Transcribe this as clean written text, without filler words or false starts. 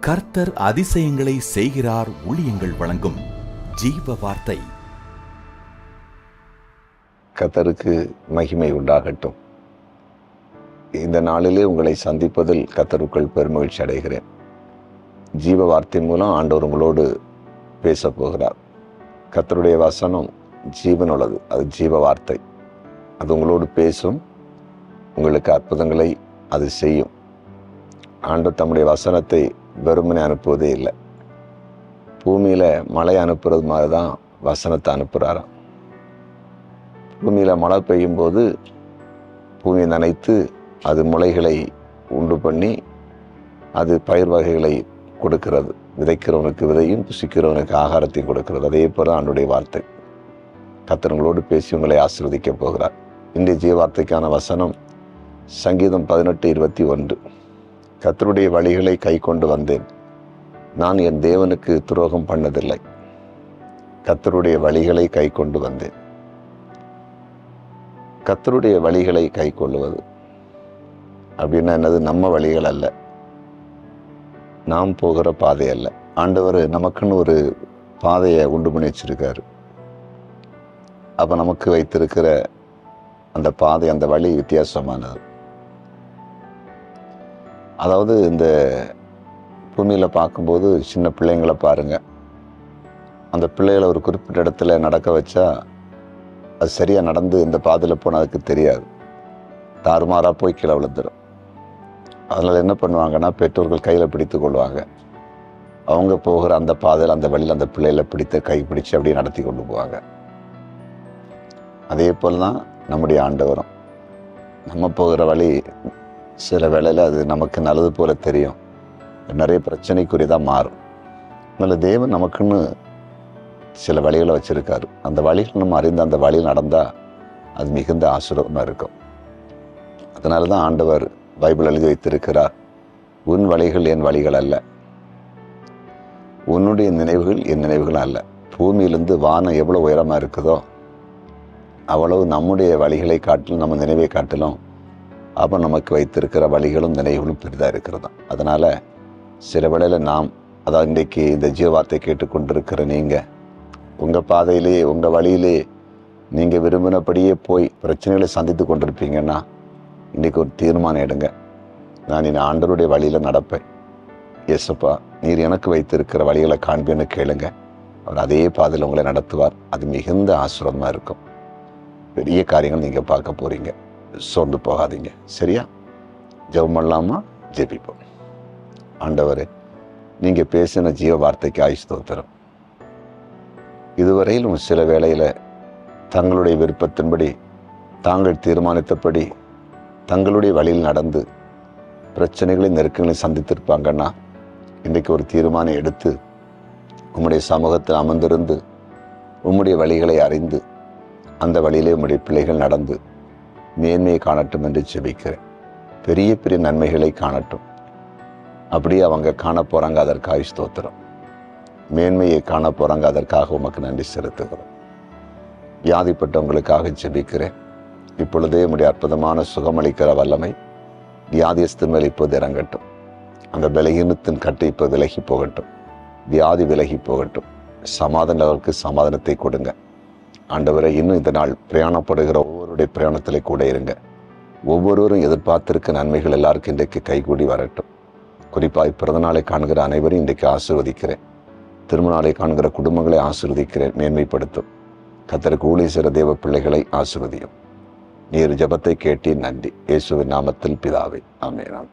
கர்த்தர் அதிசயங்களை செய்கிறார் ஊழியங்கள் வழங்கும் ஜீவ வார்த்தை. கர்த்தருக்கு மகிமை உண்டாகட்டும். இந்த நாளிலே உங்களை சந்திப்பதில் கர்த்தருக்குள் பெருமகிழ்ச்சி அடைகிறேன். ஜீவ வார்த்தை மூலம் ஆண்டவர் உங்களோடு பேச போகிறார். கர்த்தருடைய வசனம் ஜீவனுள்ளது, அது ஜீவ வார்த்தை. அது உங்களோடு பேசும், உங்களுக்கு அற்புதங்களை அது செய்யும். ஆண்டவர் தம்முடைய வசனத்தை வெறுமனே அனுப்புவதே இல்லை. பூமியில் மழை அனுப்புறது மாதிரி தான் வசனத்தை அனுப்புகிறாராம். பூமியில் மழை பெய்யும் போது பூமியை நனைத்து அது முளைகளை உண்டு பண்ணி அது பயிர் வகைகளை கொடுக்கிறது. விதைக்கிறவனுக்கு விதையும் புசிக்கிறவனுக்கு ஆகாரத்தையும் கொடுக்கிறது. அதே போல ஆண்டுடைய வார்த்தை. கர்த்தர்களோடு பேசி உங்களை ஆசீர்வதிக்க போகிறார். இன்றைய ஜீவ வார்த்தைக்கான வசனம் சங்கீதம் 18:21. கர்த்தருடைய வழிகளை கை கொண்டு வந்தேன், நான் என் தேவனுக்கு துரோகம் பண்ணதில்லை. கர்த்தருடைய வழிகளை கை கொண்டு வந்தேன். கர்த்தருடைய வழிகளை கை கொள்ளுவது அப்படின்னா என்னது? நம்ம வழிகள் அல்ல, நாம் போகிற பாதை அல்ல. ஆண்டவர் நமக்குன்னு ஒரு பாதையை உண்டு பண்ணி வச்சிருக்காரு. அப்போ நமக்கு வைத்திருக்கிற அந்த பாதை, அந்த வழி வித்தியாசமானது. அதாவது இந்த பூமியில் பார்க்கும்போது சின்ன பிள்ளைங்களை பாருங்க, அந்த பிள்ளைகளை ஒரு குறிப்பிட்ட இடத்துல நடக்க வச்சா அது சரியாக நடந்து இந்த பாதையில் போனால் அதுக்கு தெரியாது, தாறுமாறாக போய் கீழே விழுந்துடும். அதனால் என்ன பண்ணுவாங்கன்னா, பெற்றோர்கள் கையில் பிடித்து கொள்வாங்க. அவங்க போகிற அந்த பாதையில், அந்த வழியில் அந்த பிள்ளைகளை பிடித்து கை பிடிச்சு அப்படியே நடத்தி கொண்டு போவாங்க. அதே போல் தான் நம்முடைய ஆண்டவரும். நம்ம போகிற வழி சில வேளையில் அது நமக்கு நல்லது போல தெரியும், நிறைய பிரச்சனைக்குரியதாக மாறும். அதனால் தேவன் நமக்குன்னு சில வழிகளை வச்சுருக்காரு. அந்த வழிகள் நம்ம அறிந்து அந்த வழியில் நடந்தால் அது மிகுந்த ஆசீர்வாதமாக இருக்கும். அதனால தான் ஆண்டவர் பைபிள் எழுதி வைத்திருக்கிறார், உன் வழிகள் என் வழிகள் அல்ல, உன்னுடைய நினைவுகள் என் நினைவுகள் அல்ல. பூமியிலிருந்து வானம் எவ்வளோ உயரமாக இருக்குதோ அவ்வளவு நம்முடைய வழிகளை காட்டிலும், நம்ம நினைவை காட்டிலும் அப்போ நமக்கு வைத்திருக்கிற வழிகளும் நினைவுகளும் பெரிதாக இருக்கிறதா. அதனால் சில வேளையில் நாம், அதாவது இன்றைக்கு இந்த ஜீவார்த்தை கேட்டுக்கொண்டிருக்கிற நீங்கள், உங்கள் பாதையிலே உங்கள் வழியிலே நீங்கள் விரும்பினபடியே போய் பிரச்சனைகளை சந்தித்து கொண்டிருப்பீங்கன்னா இன்றைக்கி ஒரு தீர்மானம் எடுங்க. நான் என் ஆண்டவருடைய வழியில் நடப்பேன். எஸ்ப்பா, நீர் எனக்கு வைத்திருக்கிற வழிகளை காண்பேன்னு கேளுங்க. அவர் அதே பாதையில் உங்களை நடத்துவார். அது மிகுந்த ஆசீர்வாதமாக இருக்கும். பெரிய காரியங்கள் நீங்கள் பார்க்க போகிறீங்க. சோர்ந்து போகாதீங்க. சரியா? ஜெபம் பண்ணலாமா? ஜெபிப்போம். ஆண்டவரே, நீங்கள் பேசின ஜீவ வார்த்தைக்கு ஆயுஸ்தோத்திரம். இதுவரையிலும் சில வேளையில் தங்களுடைய விருப்பத்தின்படி, தாங்கள் தீர்மானித்தபடி தங்களுடைய வழியில் நடந்து பிரச்சனைகளையும் நெருக்கங்களையும் சந்தித்திருப்பாங்கன்னா, இன்றைக்கு ஒரு தீர்மானம் எடுத்து உம்முடைய சமூகத்தில் அமர்ந்திருந்து உம்முடைய வழிகளை அறிந்து அந்த வழியிலே உம்முடைய பிள்ளைகள் நடந்து மேன்மையை காணட்டும் என்று ஜெபிக்கிறேன். பெரிய பெரிய நன்மைகளை காணட்டும். அப்படியே அவங்க காண போகிறாங்க, அதற்காக ஸ்தோத்திரம். மேன்மையை காண போகிறாங்க, அதற்காக உமக்கு நன்றி செலுத்துகிறோம். வியாதிப்பட்டவங்களுக்காக ஜெபிக்கிறேன். இப்பொழுதே உம்முடைய அற்புதமான சுகமளிக்கிற வல்லமை வியாதியஸ்தன் மேல் இப்போது இறங்கட்டும். அந்த பலகீனத்தின் கட்டு இப்போ விலகி போகட்டும். வியாதி விலகி போகட்டும். சமாதானங்களுக்கு சமாதானத்தை கொடுங்க. ஆண்டவரை, இன்னும் இந்த நாள் பிரயாணப்படுகிற ஒவ்வொருடைய பிரயாணத்திலே கூட இருங்க. ஒவ்வொருவரும் எதிர்பார்த்திருக்க நன்மைகள் எல்லாருக்கும் இன்றைக்கு கைகூடி வரட்டும். குறிப்பாக பிறந்தநாளை காண்கிற அனைவரும் இன்றைக்கு ஆசீர்வதிக்கிறேன். திருமணாலை காண்கிற குடும்பங்களை ஆசீர்வதிக்கிறேன். மேன்மைப்படுத்தும். கர்த்தருக்கு ஊழியம் செய்கிற தேவ பிள்ளைகளை ஆசீர்வதியும். நீர் ஜெபத்தை கேட்டீர். நன்றி. இயேசுவின் நாமத்தில் பிதாவே, ஆமென்.